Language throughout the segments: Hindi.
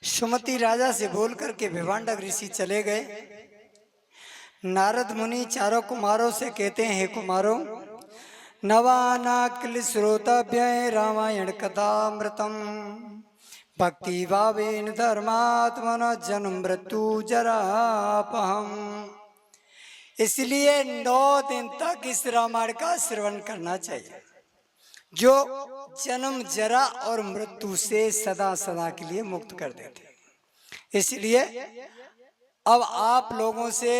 सुमति राजा से बोल करके भिवांडक ऋषि चले गए। नारद मुनि चारों कुमारों से कहते हैं, हे कुमारों, नवानाकिल श्रोतव्य रामायण कथामृतम भक्ति भावेन धर्मात्मन जन्म मृत्यु जरापहम। इसलिए 9 दिन तक इस रामायण का श्रवण करना चाहिए, जो जन्म जरा और मृत्यु से सदा सदा के लिए मुक्त कर देते हैं। इसलिए अब आप लोगों से,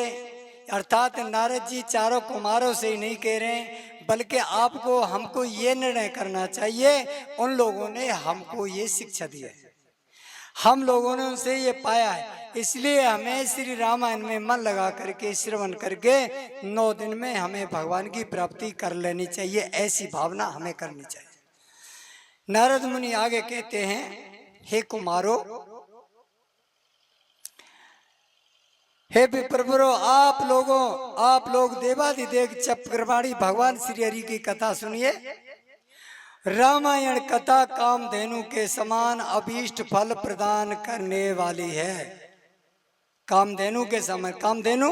अर्थात नारद जी चारों कुमारों से ही नहीं कह रहे हैं, बल्कि आपको हमको ये निर्णय करना चाहिए। उन लोगों ने हमको ये शिक्षा दी है, हम लोगों ने उनसे ये पाया है, इसलिए हमें श्री रामायण में मन लगा करके श्रवण करके 9 दिन में हमें भगवान की प्राप्ति कर लेनी चाहिए। ऐसी भावना हमें करनी चाहिए। नारद मुनि आगे कहते हैं, हे कुमारों, हे विप्रवरों, आप लोग देवाधिदेव चक्रवाणी भगवान श्री हरि की कथा सुनिए। रामायण कथा कामधेनु के समान अभीष्ट फल प्रदान करने वाली है। कामधेनु के समान, कामधेनु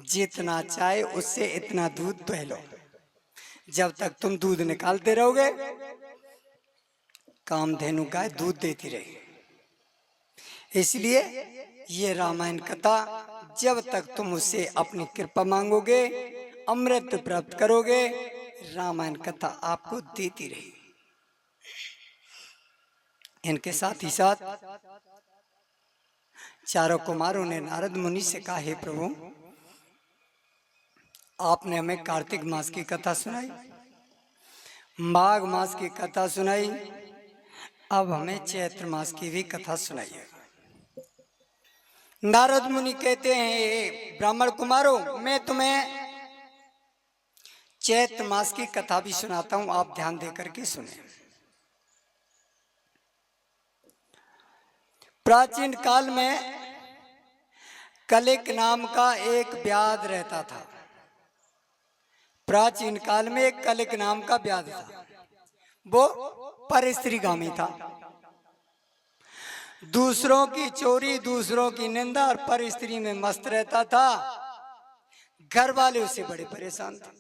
जितना चाहे उससे इतना दूध पी लो, जब तक तुम दूध निकालते रहोगे कामधेनु गाय दूध देती रहेगी। इसलिए ये रामायण कथा जब तक तुम उससे अपनी कृपा मांगोगे, अमृत प्राप्त करोगे, रामायण कथा आपको देती रहेगी। इनके साथ ही साथ चारों कुमारों ने नारद मुनि से कहा, हे प्रभु, आपने हमें कार्तिक मास की कथा सुनाई, माघ मास की कथा सुनाई, अब हमें चैत्र मास की भी कथा सुनाइए। नारद मुनि कहते हैं, ब्राह्मण कुमारों, मैं तुम्हें चैत्र मास की कथा भी सुनाता हूं, आप ध्यान देकर के सुने। प्राचीन काल में कलिक नाम का एक व्याध रहता था। प्राचीन काल में एक कलिक नाम का व्याध था। वो परस्त्रीगामी था, दूसरों की चोरी, दूसरों की निंदा और परस्त्री में मस्त रहता था। घर वाले उससे बड़े परेशान थे,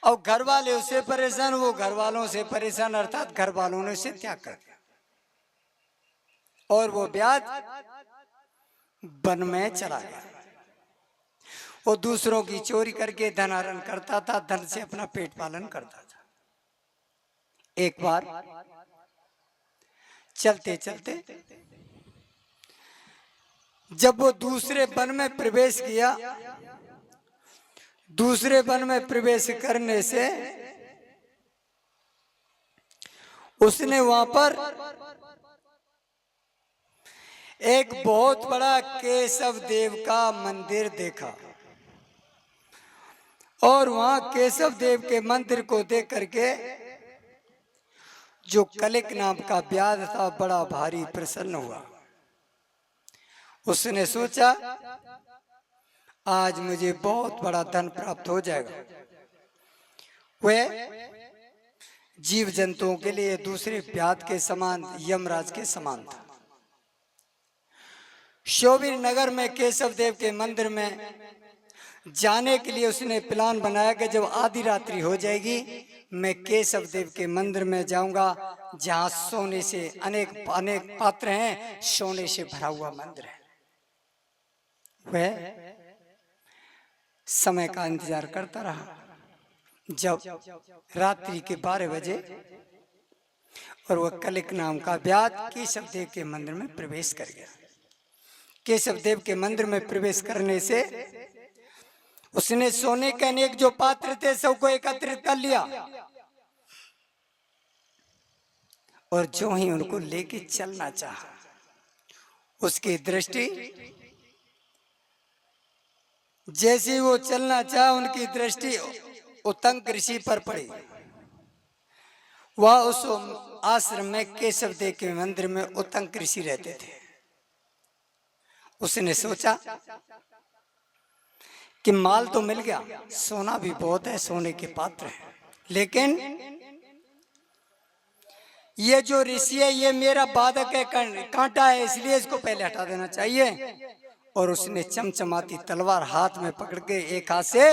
और घर वाले उससे परेशान, वो घर वालों से परेशान, अर्थात घर वालों ने उसे त्याग कर दिया और वो व्याध वन में चला गया। वो दूसरों की चोरी करके धन हरण करता था, धन से अपना पेट पालन करता था। एक बार चलते चलते जब वो दूसरे वन में प्रवेश किया, दूसरे वन में प्रवेश करने से उसने वहां पर एक बहुत बड़ा केशव देव का मंदिर देखा, और वहां केशव देव के मंदिर को देख करके जो कलिक नाम का व्याध था बड़ा भारी प्रसन्न हुआ। उसने सोचा, आज मुझे बहुत बड़ा धन प्राप्त हो जाएगा। वह जीव जंतुओं के लिए दूसरे व्याध के समान, यमराज के समान था। शोभिर नगर में केशव देव के मंदिर में जाने के लिए उसने प्लान बनाया कि जब आधी रात्रि हो जाएगी मैं केशव देव के मंदिर में जाऊंगा, जहां सोने से अनेक अनेक पात्र हैं, सोने से भरा हुआ मंदिर है। वह समय का इंतजार करता रहा। जब रात्रि के 12 बजे और वह कलिक नाम का व्याध केशव देव के मंदिर में प्रवेश कर गया। केशव देव के मंदिर में प्रवेश करने से उसने सोने के अनेक जो पात्र थे सबको एकत्रित कर लिया, और जो ही उनको लेके चलना चाहा, उसकी दृष्टि, जैसे वो चलना चाहा, उनकी दृष्टि उत्तंक ऋषि पर पड़ी। वह उस आश्रम में केशव देव के मंदिर में उत्तंक ऋषि रहते थे। उसने सोचा कि माल तो मिल गया, सोना भी बहुत है, सोने के पात्र हैं, लेकिन ये जो ऋषि है ये मेरा बाधक है, कांटा है, इसलिए इसको पहले हटा देना चाहिए। और उसने चमचमाती तलवार हाथ में पकड़ के एक हाथ से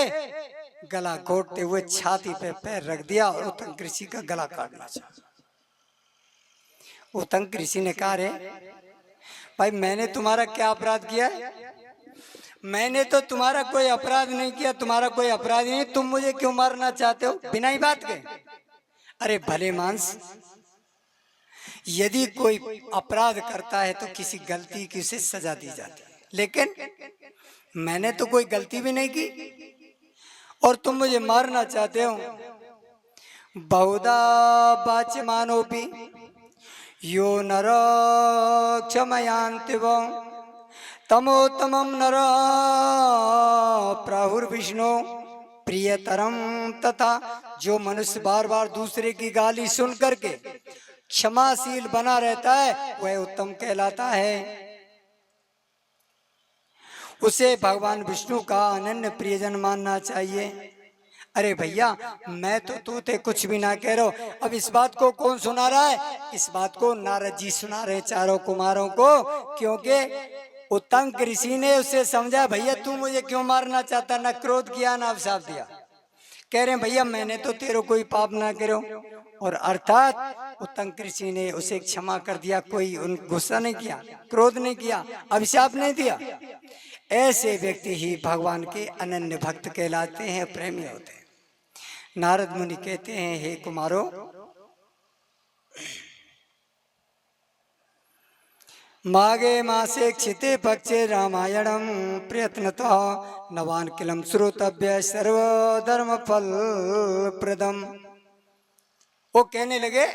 गला घोटते हुए छाती पे पैर रख दिया और उतंक ऋषि का गला काटना चाहा। उतंक ऋषि ने कहा, रे भाई मैंने तुम्हारा क्या अपराध किया है? मैंने तो तुम्हारा कोई अपराध नहीं किया, तुम्हारा कोई अपराध नहीं, तुम मुझे क्यों मारना चाहते हो बिना ही बात के? अरे भले मांस, यदि कोई अपराध करता है तो किसी गलती की उसे सजा दी जाती है, लेकिन मैंने तो कोई गलती भी नहीं की और तुम मुझे मारना चाहते हो। बहुधा वाच्यमानोपि यो नर क्षमयान्ति वो तमोत्तमं नर प्राहुर्विष्णु प्रियतरम। तथा जो मनुष्य बार बार दूसरे की गाली सुन करके क्षमाशील बना रहता है वह उत्तम कहलाता है। उसे भगवान विष्णु का अनन्य प्रियजन मानना चाहिए। अरे भैया मैं तो तू थे कुछ भी ना कह रहा हूं। अब इस बात को कौन सुना रहा है? इस बात को नारद जी सुना रहे चारों कुमारों को, क्योंकि उत्तंक ऋषि ने उसे समझा, भैया तू मुझे क्यों मारना चाहता? ना क्रोध किया ना अभिशाप दिया। कह रहे हैं भैया मैंने तो तेरे कोई पाप ना करो, और अर्थात उत्तंक ऋषि ने उसे क्षमा कर दिया, कोई गुस्सा नहीं किया, क्रोध नहीं किया, अभिशाप नहीं दिया। ऐसे व्यक्ति ही भगवान के अनन्य भक्त कहलाते हैं, प्रेमी होते हैं। नारद मुनि कहते हैं, हे कुमारो, मागे मासे क्षिते पक्षे रामायणम प्रयत्नतः नवान किलम श्रोतव्य सर्वधर्म फल प्रदम। वो कहने लगे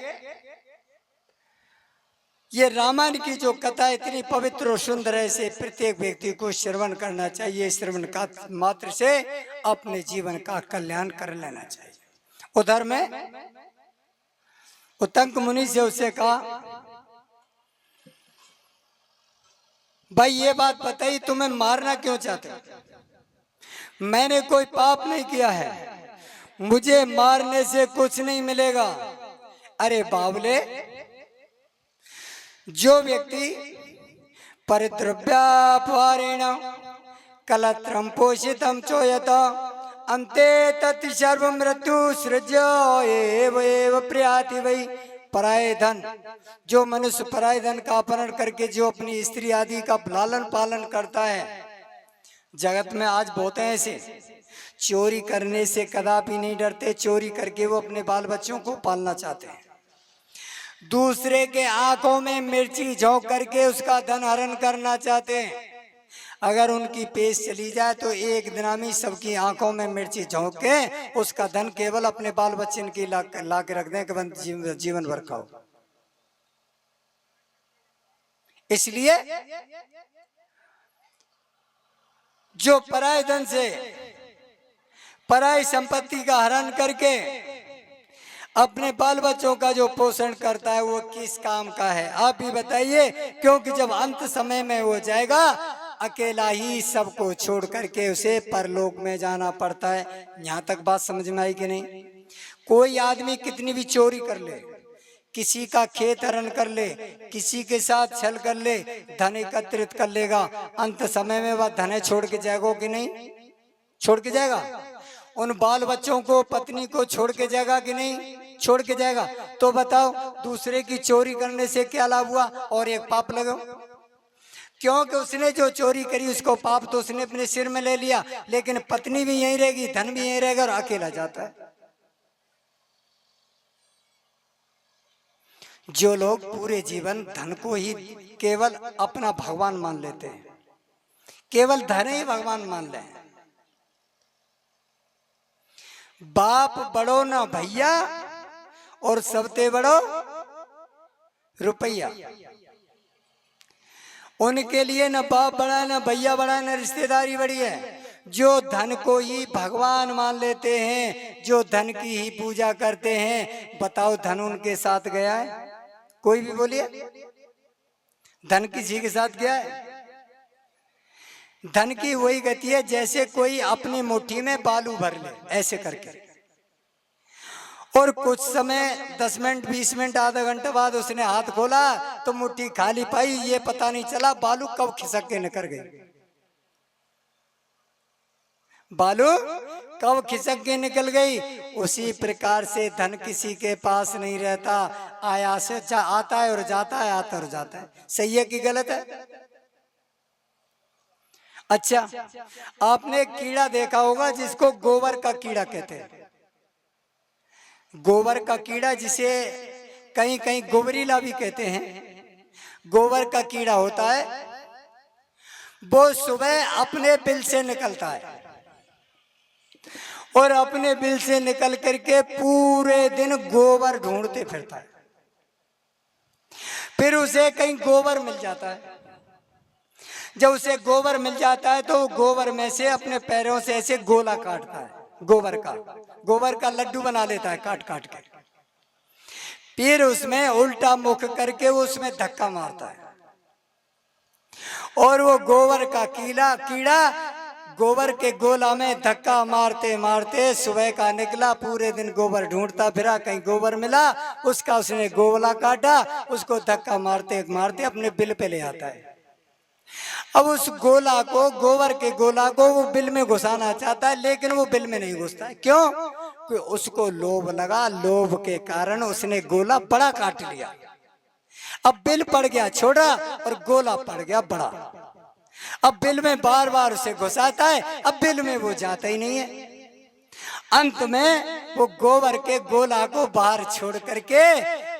ये रामायण की जो कथा इतनी पवित्र और सुंदर है, इसे प्रत्येक व्यक्ति को श्रवण करना चाहिए। श्रवण का मात्र से अपने जीवन का कल्याण कर लेना चाहिए। उधर में उत्तंक मुनि से उसे कहा, भाई ये बात बताइए तुम्हें मारना क्यों चाहते हो? मैंने कोई पाप नहीं किया है, मुझे मारने से कुछ नहीं मिलेगा। अरे बावले, जो व्यक्ति परिद्रव्यापहारेण कलत्रम पोषितम चोयत अंते तत् सर्व मृत्यु सृज्य एव प्रयाति वै। पराये धन, जो मनुष्य पराये धन का अपहरण करके जो अपनी स्त्री आदि का लालन पालन करता है, जगत में आज बहुत हैं ऐसे, चोरी करने से कदापि नहीं डरते, चोरी करके वो अपने बाल बच्चों को पालना चाहते हैं। दूसरे के आंखों में मिर्ची झोंक करके उसका धन हरण करना चाहते हैं। अगर उनकी पेश चली जाए तो एक दिनामी सबकी आंखों में मिर्ची झोंक के उसका धन केवल अपने बाल बच्चे की ला के रख दें कि जीवन भर खाओ। इसलिए जो पराये धन से पराई संपत्ति का हरण करके अपने बाल बच्चों का जो पोषण करता है वो किस काम का है? आप ही बताइए। क्योंकि जब अंत समय में हो जाएगा अकेला ही सबको छोड़ करके उसे परलोक में जाना पड़ता है। यहाँ तक बात समझ में आई कि नहीं? कोई आदमी कितनी भी चोरी कर ले, किसी का खेत हरण कर ले, किसी के साथ छल कर ले, धन एकत्रित कर लेगा, अंत समय में वह धन छोड़ के जाएगा कि नहीं? छोड़ के जाएगा। उन बाल बच्चों को, पत्नी को छोड़ के जाएगा कि नहीं? छोड़ के जाएगा। तो बताओ दूसरे की चोरी करने से क्या लाभ हुआ और एक पाप लगा? क्योंकि उसने जो चोरी करी उसको पाप तो उसने अपने सिर में ले लिया, लेकिन पत्नी भी यहीं रहेगी, धन भी यहीं रहेगा और अकेला जाता है। जो लोग पूरे जीवन धन को ही केवल अपना भगवान मान लेते हैं, केवल धन ही भगवान मान ले, बाप बड़ो ना भैया और सबते बड़ो रुपया। उनके लिए न बाप बड़ा है, न भैया बड़ा है, न रिश्तेदारी बड़ी है। जो धन को ही भगवान मान लेते हैं, जो धन की ही पूजा करते हैं, बताओ धन उनके साथ गया है? कोई भी बोलिए, धन किसी के साथ गया है? धन की वही गति है जैसे कोई अपनी मुट्ठी में बालू भर ले, ऐसे करके। और कुछ समय 10 मिनट 20 मिनट आधा घंटे बाद उसने हाथ खोला तो मुट्ठी खाली पाई। ये पता नहीं चला बालू कब खिसक के निकल गई, बालू कब खिसक के निकल गई। उसी प्रकार से धन किसी के पास नहीं रहता, आया से आता है और जाता है, आता और जाता है। सही है कि गलत है? अच्छा, आपने एक कीड़ा देखा होगा जिसको गोबर का कीड़ा कहते हैं। गोबर का कीड़ा, जिसे कहीं कहीं गोबरीला भी कहते हैं। गोबर का कीड़ा होता है, वो सुबह अपने बिल से निकलता है और अपने बिल से निकल करके पूरे दिन गोबर ढूंढते फिरता है। फिर उसे कहीं गोबर मिल जाता है। जब उसे गोबर मिल जाता है तो गोबर में से अपने पैरों से ऐसे गोला काटता है, गोबर का लड्डू बना लेता है काट काट के। फिर उसमें उल्टा मुख करके उसमें धक्का मारता है और वो गोबर का कीड़ा गोबर के गोला में धक्का मारते मारते सुबह का निकला, पूरे दिन गोबर ढूंढता फिरा, कहीं गोबर मिला, उसका उसने गोला काटा, उसको धक्का मारते मारते अपने बिल पे ले आता है। अब उस गोला को, गोबर के गोला को वो बिल में घुसाना चाहता है, लेकिन वो बिल में नहीं घुसता है। क्यों? कि उसको लोभ लगा। लोभ के कारण उसने गोला बड़ा काट लिया। अब बिल पड़ गया छोटा और गोला पड़ गया बड़ा। अब बिल में बार बार उसे घुसाता है, अब बिल में वो जाता ही नहीं है। अंत में वो गोबर के गोला को बाहर छोड़ करके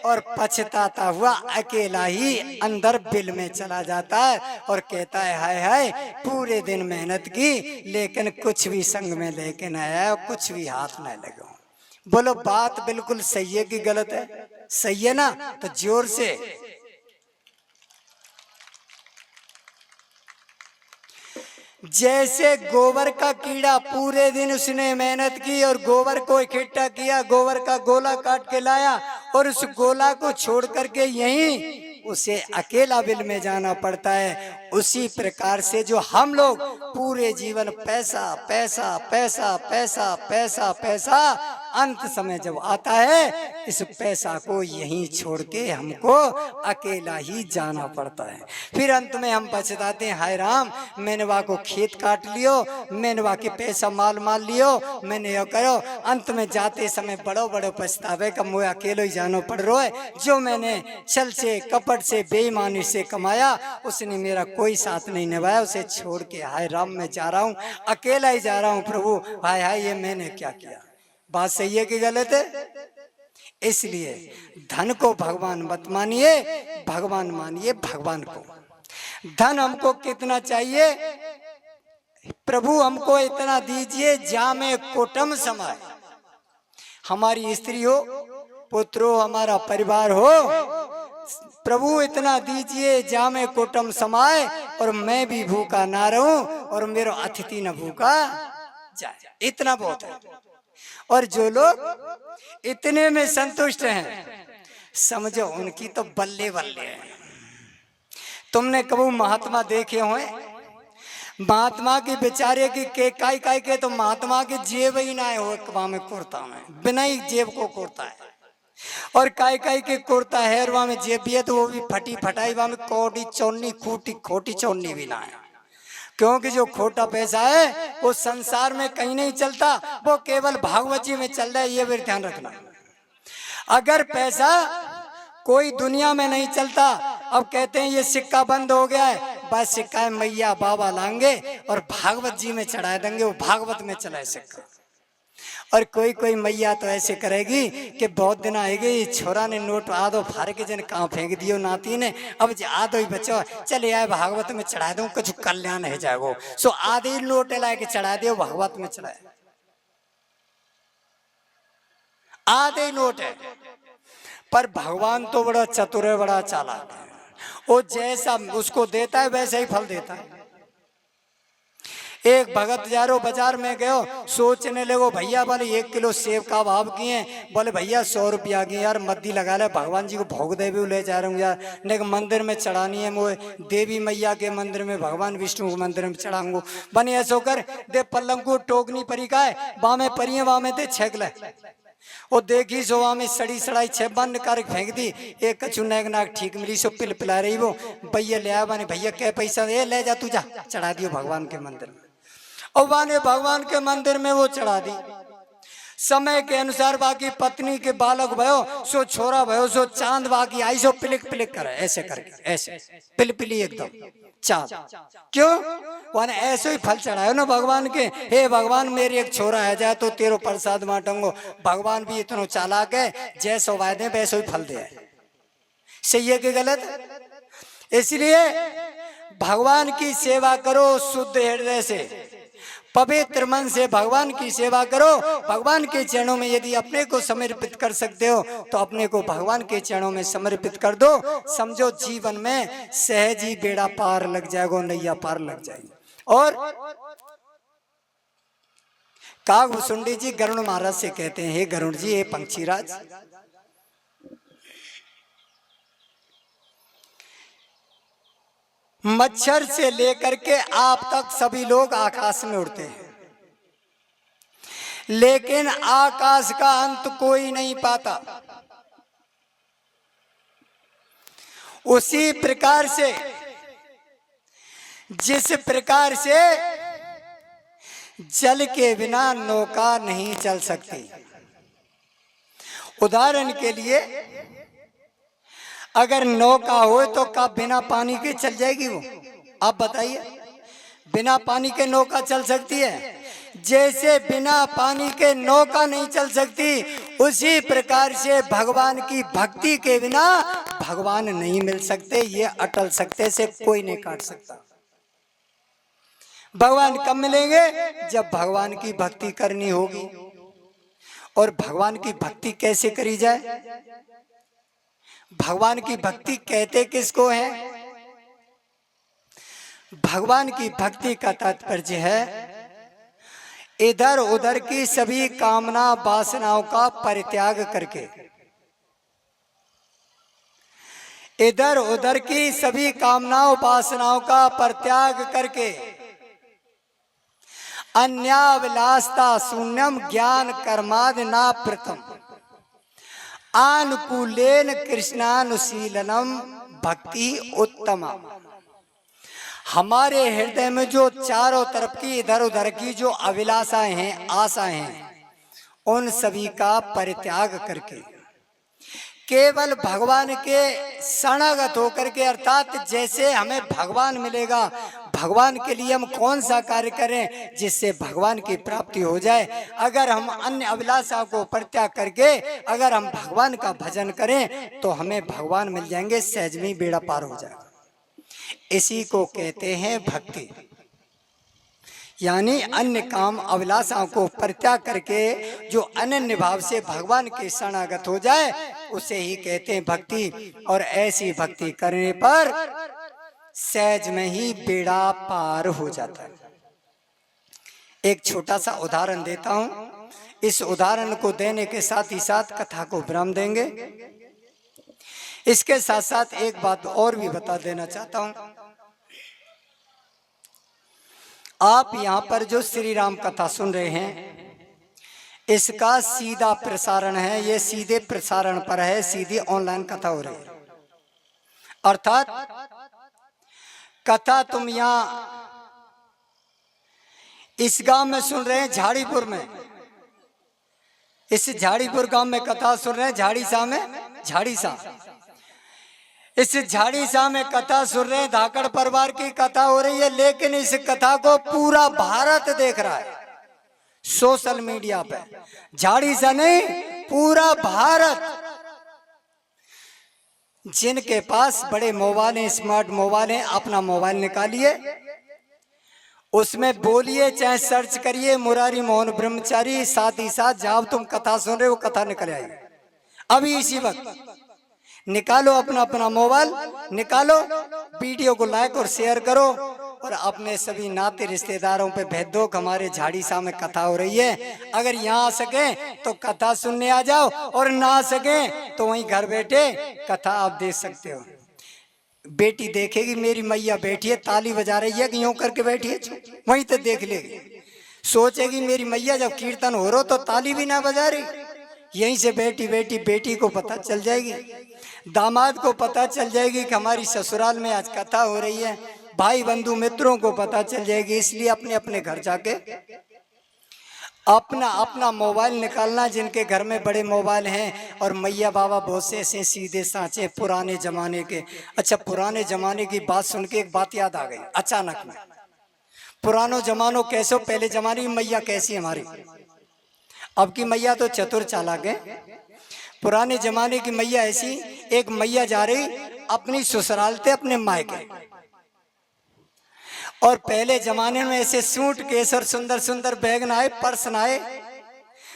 और पछताता हुआ अकेला ही अंदर बिल में चला जाता है और कहता है, हाय हाय, पूरे दिन मेहनत की लेकिन कुछ भी संग में लेके न आया, कुछ भी हाथ न लगा। बोलो बात बिल्कुल सही है कि गलत है? सही है ना? तो जोर से। जैसे गोबर का कीड़ा पूरे दिन उसने मेहनत की और गोबर को इकट्ठा किया, गोबर का गोला काट के लाया और उस गोला को छोड़ करके यहीं उसे अकेला बिल में जाना पड़ता है। उसी प्रकार से जो हम लोग पूरे जीवन पैसा पैसा पैसा पैसा पैसा पैसा, अंत समय जब आता है इस पैसा को यहीं छोड़ के हमको अकेला ही जाना पड़ता है। फिर अंत में हम पछताते हैं, हाय राम, मैंने वहाँ को खेत काट लियो, मैंने वहाँ के पैसा माल लियो, मैंने यो करो। अंत में जाते समय बड़ो बड़ो पछतावे का मुझे अकेलो ही जानो पड़ रहा है। जो मैंने छल से कपट से बेईमानी से कमाया उसने मेरा कोई साथ नहीं निभाया, उसे छोड़ के हाय राम मैं जा रहा हूँ, अकेला ही जा रहा हूँ प्रभु, हाय हाय ये मैंने क्या किया। बात सही है कि गलत है? इसलिए धन को भगवान मत मानिए, भगवान मानिए भगवान को। धन हमको कितना चाहिए? प्रभु हमको इतना दीजिए जामे कुटुंब समाए, हमारी स्त्री हो, पुत्र हो, हमारा परिवार हो। प्रभु इतना दीजिए जामे कुटुंब समाए और मैं भी भूखा ना रहूं और मेरा अतिथि न भूखा जाए, इतना बहुत है। और जो लोग इतने में संतुष्ट हैं समझो उनकी तो बल्ले बल्ले है। तुमने कभी महात्मा देखे हुए? महात्मा की बेचारे की के काई के तो महात्मा की जेब ही ना हो, वहां में कुर्ता में बिना ही जेब को कुर्ता है, और काई के कुर्ता है वहां में जेब भी है तो वो भी फटी फटाई, वहां में कोटी चौनी खोटी चौनी भी ना है। क्योंकि जो खोटा पैसा है वो संसार में कहीं नहीं चलता, वो केवल भागवत जी में चल रहा है, ये भी ध्यान रखना। अगर पैसा कोई दुनिया में नहीं चलता, अब कहते हैं ये सिक्का बंद हो गया है, बस सिक्का मैया बाबा लाएंगे और भागवत जी में चढ़ा देंगे, वो भागवत में चला है सिक्का। और कोई मैया तो ऐसे करेगी कि बहुत दिन आएगी, छोरा ने नोट आधो फाड़ के जन कहाँ फेंक दियो नाती ने, अब आधो ही बचो, चले आए भागवत में चढ़ा दो, कुछ कल्याण है जाएगो, सो आधे नोट ला के चढ़ा दियो भागवत में चढ़ाए, आधे नोट है। पर भगवान तो बड़ा चतुर है, बड़ा चालाक है, वो जैसा उसको देता है वैसा ही फल देता है। एक भगत जारो बाजार में गयो, सोचने लगो भैया बोले 1 किलो सेब का भाव किए, बोले भैया 100 रुपया की, यार मद्दी लगा ले, भगवान जी को भोग दे भी ले जा रहा हूँ यार, नहीं मंदिर में चढ़ानी है, मोए देवी मैया के मंदिर में, भगवान विष्णु के मंदिर में चढ़ाऊंगो। बने ऐसो कर दे पल्लंग को टोकनी परी का है, वहां में परिये वहां में दे छेक ले, वो देखी सोवा में सड़ी सड़ाई छह बंद कर फेंक दी। एक कछु नाक नाक ठीक मिली सो पिल पिला रही वो। भैया ले आया बाने, भैया क्या पैसा दे, ले जा तू जा, चढ़ा दियो भगवान के मंदिर में। और बाने भगवान के मंदिर में वो चढ़ा दी। समय के अनुसार बाकी पत्नी के बालक भयो सो छोरा भयो सो चांद बाकी आई सो पिलिक पिलिक करे ऐसे करके, ऐसे पिलपिली एकदम चांद। क्यों? वन ऐसे ही फल चढ़ायो ना भगवान के। हे भगवान मेरी एक छोरा है जाए तो तेरो प्रसाद बांटूंगो। भगवान भी इतना चालाक है, जैसो वायदे वैसे ही फल दे। सही है कि गलत? इसलिए भगवान की सेवा करो शुद्ध हृदय से, पवित्र मन से भगवान की सेवा करो। भगवान के चरणों में यदि अपने को समर्पित कर सकते हो तो अपने को भगवान के चरणों में समर्पित कर दो। समझो जीवन में सहज ही बेड़ा पार लग जाएगा, नैया पार लग जाएगी। और कागभूषुंडी जी गरुड़ महाराज से कहते हैं, हे गरुड़ जी, हे पंक्षीराज, मच्छर से लेकर के आप तक सभी लोग आकाश में उड़ते हैं, लेकिन आकाश का अंत कोई नहीं पाता। उसी प्रकार से जिस प्रकार से जल के बिना नौका नहीं चल सकती। उदाहरण के लिए अगर नौका हो तो क्या बिना पानी के चल जाएगी वो? आप बताइए, बिना पानी के नौका चल सकती है? जैसे बिना पानी के नौका नहीं चल सकती, उसी प्रकार से भगवान की भक्ति के बिना भगवान नहीं मिल सकते। ये अटल सकते से कोई नहीं काट सकता। भगवान कब मिलेंगे? जब भगवान की भक्ति करनी होगी। और भगवान की भक्ति कैसे करी जाए? भगवान की भक्ति कहते किसको है? भगवान की भक्ति का तात्पर्य है इधर उधर की सभी कामना वासनाओं का परित्याग करके, इधर उधर की सभी कामनाओं वासनाओं का परित्याग करके अन्याविलासता शून्यम ज्ञान कर्माद ना प्रथम आनुकूलेन कृष्णानुशीलनम भक्ति उत्तमा। हमारे हृदय में जो चारों तरफ की इधर उधर की जो अभिलाषाएं हैं, आशाएं हैं, उन सभी का परित्याग करके केवल भगवान के शरणागत होकर के, अर्थात जैसे हमें भगवान मिलेगा, भगवान के लिए हम कौन सा कार्य करें जिससे भगवान की प्राप्ति हो जाए। अगर हम अन्य अभिलाषा को परित्याग करके अगर हम भगवान का भजन करें तो हमें भगवान मिल जाएंगे, सहज में बेड़ा पार हो जाएगा। इसी को कहते हैं भक्ति। यानी अन्य काम अभिलाषाओं को परित्याग करके जो अनन्य भाव से भगवान के शरणागत हो जाए उसे ही कहते हैं भक्ति। और ऐसी भक्ति करने पर सहज में ही बेड़ा पार हो जाता है। एक छोटा सा उदाहरण देता हूं। इस उदाहरण को देने के साथ ही साथ कथा को विराम देंगे। इसके साथ साथ एक बात और भी बता देना चाहता हूं। आप यहाँ पर जो श्री राम कथा सुन रहे हैं, इसका सीधा प्रसारण है, ये सीधे प्रसारण पर है, सीधी ऑनलाइन कथा हो रही है। अर्थात कथा तुम यहाँ इस गांव में सुन रहे हैं, झाड़ीपुर में, इस झाड़ीपुर गांव में कथा सुन रहे हैं, झाड़ीसा में, झाड़ीसा, इस झाड़ीसा में कथा सुन रहे हैं, धाकड़ परिवार की कथा हो रही है। लेकिन इस कथा को पूरा भारत देख रहा है सोशल मीडिया पे। झाड़ीसा नहीं, पूरा भारत। जिनके पास बड़े मोबाइल हैं, स्मार्ट मोबाइल हैं, अपना मोबाइल निकालिए, उसमें बोलिए, चाहे सर्च करिए मुरारी मोहन ब्रह्मचारी, साथ ही साथ जहां तुम कथा सुन रहे हो कथा निकल आएगी। अभी इसी वक्त निकालो अपना अपना मोबाइल, निकालो, वीडियो को लाइक और शेयर करो और अपने सभी नाते रिश्तेदारों पे भेज दो कि हमारे झाड़ीसा में कथा हो रही है। अगर यहाँ आ सके तो कथा सुनने आ जाओ, और ना आ सके तो वहीं घर बैठे कथा आप देख सकते हो। बेटी देखेगी मेरी मैया बैठी है, ताली बजा रही है कि यूं करके बैठी है, वहीं तो देख लेगी। सोचेगी मेरी मैया जब कीर्तन हो रहा तो ताली भी ना बजा रही, यहीं से बेटी बेटी बेटी को पता चल जाएगी, दामाद को पता चल जाएगी कि हमारी ससुराल में आज कथा हो रही है, भाई बंधु मित्रों को पता चल जाएगी। इसलिए अपने अपने घर जाके अपना अपना मोबाइल निकालना, जिनके घर में बड़े मोबाइल हैं। और मैया बाबा बहुत से ऐसे सीधे सांचे पुराने जमाने के। अच्छा, पुराने जमाने की बात सुन के एक बात याद आ गई अचानक में। पुरानो जमानो कैसो, पहले जमाने की मैया कैसी हमारी, अब की मैया तो चतुर चालाक है। पुराने जमाने की मैया ऐसी, एक मैया जा रही अपनी ससुराल से अपने मायके, और पहले जमाने में ऐसे सूट केस और सुंदर सुंदर बैग ना आए, पर्स ना आए,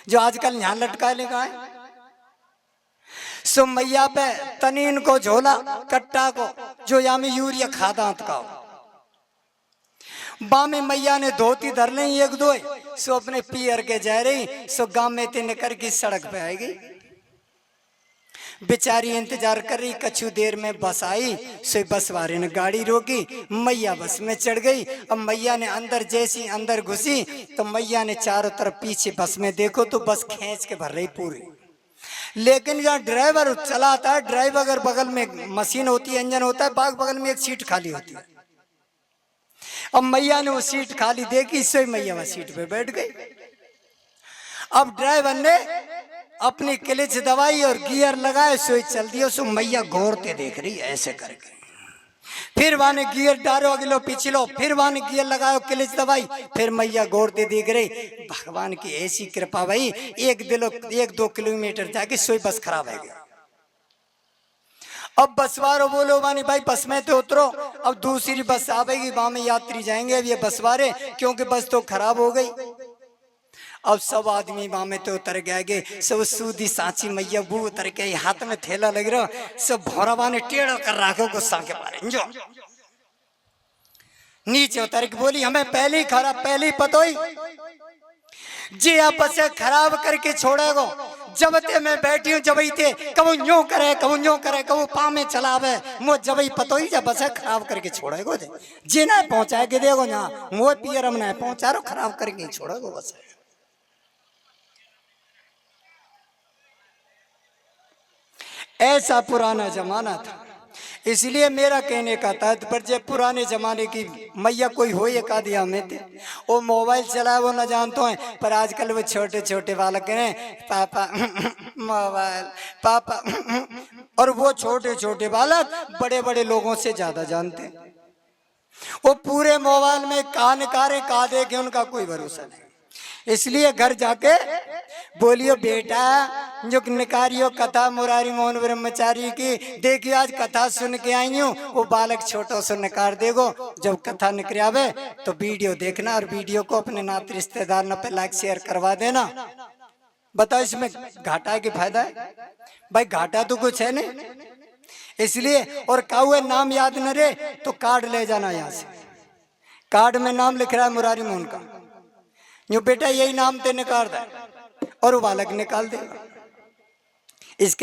जो आजकल यहाँ लटका लेगा है। सो मैया पे तनीन को झोला कट्टा को जो यामी यूरिया खादांत का बामे मैया ने धोती धर ली एक दो, सो अपने पियर के जा रही, सो गांव में ते निकर की सड़क पे आएगी। बेचारी इंतजार कर रही, कछु देर में बस आई, सो बस वाले ने गाड़ी रोकी, मैया बस में चढ़ गई। अब मैया ने अंदर जैसी अंदर घुसी तो मैया ने चारों तरफ पीछे बस में देखो तो बस खींच के भर रही पूरी। लेकिन जहाँ ड्राइवर चलाता है, ड्राइवर अगर बगल में मशीन होती है, इंजन होता है, बाग बगल में एक सीट खाली होती है। अब मैया ने वो सीट खाली देखी, इससे मैया वह सीट पे बैठ गई। अब ड्राइवर ने अपनी क्लच दबाई और गियर लगाए, सो चल दिया। सो मैया घूरते देख रही ऐसे करके, फिर वहां ने गियर डालो अगलो पिछलो, फिर वहां ने गियर लगाओ क्लच दबाई, फिर मैया घूरते देख रही। भगवान की ऐसी कृपा भाई, एक दो किलोमीटर जाके सोई बस खराब है गया। अब बस वालों बोलो वानी भाई बस में तो उतरो, अब दूसरी बस आवेगी, वहां में यात्री जाएंगे। अब ये बस वाले क्योंकि बस तो खराब हो गई। अब सब आदमी वहां में तो उतर गए, सब सूदी सांची मैया वो उतर के हाथ में थैला लग रहा, सब भौरा ने टेढ़ा कर रखो गुस्सा के बारे जो नीचे उतर के बोली हमें पहले ही पता ही जी आप बस खराब करके छोड़ेगो। जब ते मैं बैठी हूँ जब थे कबू यूं करे कबू पा में चलावे, मो जब ही पतो ही जब बस खराब करके छोड़ेगो जी ना पहुंचाए के देगो ना मो पियर हम ना पहुंचा रो खराब करके छोड़ेगो बस। ऐसा पुराना जमाना था। इसलिए मेरा कहने का तात्पर्य पुराने जमाने की मैया कोई हो एक आदिया में थे, वो मोबाइल चलाए वो न जानते हैं, पर आजकल वो छोटे छोटे बालक हैं पापा मोबाइल पापा, और वो छोटे छोटे बालक बड़े बड़े लोगों से ज्यादा जानते हैं। वो पूरे मोबाइल में कान कारे का देखे उनका कोई भरोसा नहीं। इसलिए घर जाके बोलियो बेटा जो निकारियो कथा मुरारी मोहन ब्रह्मचारी की, देखियो आज कथा सुन के आई हूँ, वो बालक छोटो से निकार देगो। जब कथा निकल आवे तो वीडियो देखना और वीडियो को अपने नाते रिश्तेदार न पे लाइक शेयर करवा देना। बताओ इसमें घाटा की फायदा है भाई? घाटा तो कुछ है नहीं। इसलिए और काहुए नाम याद न रहे तो कार्ड ले जाना, यहाँ से कार्ड में नाम लिख रहा है मुरारी मोहन का, यो बेटा यही नाम ते निकाल दे और वो बालक निकाल देगा।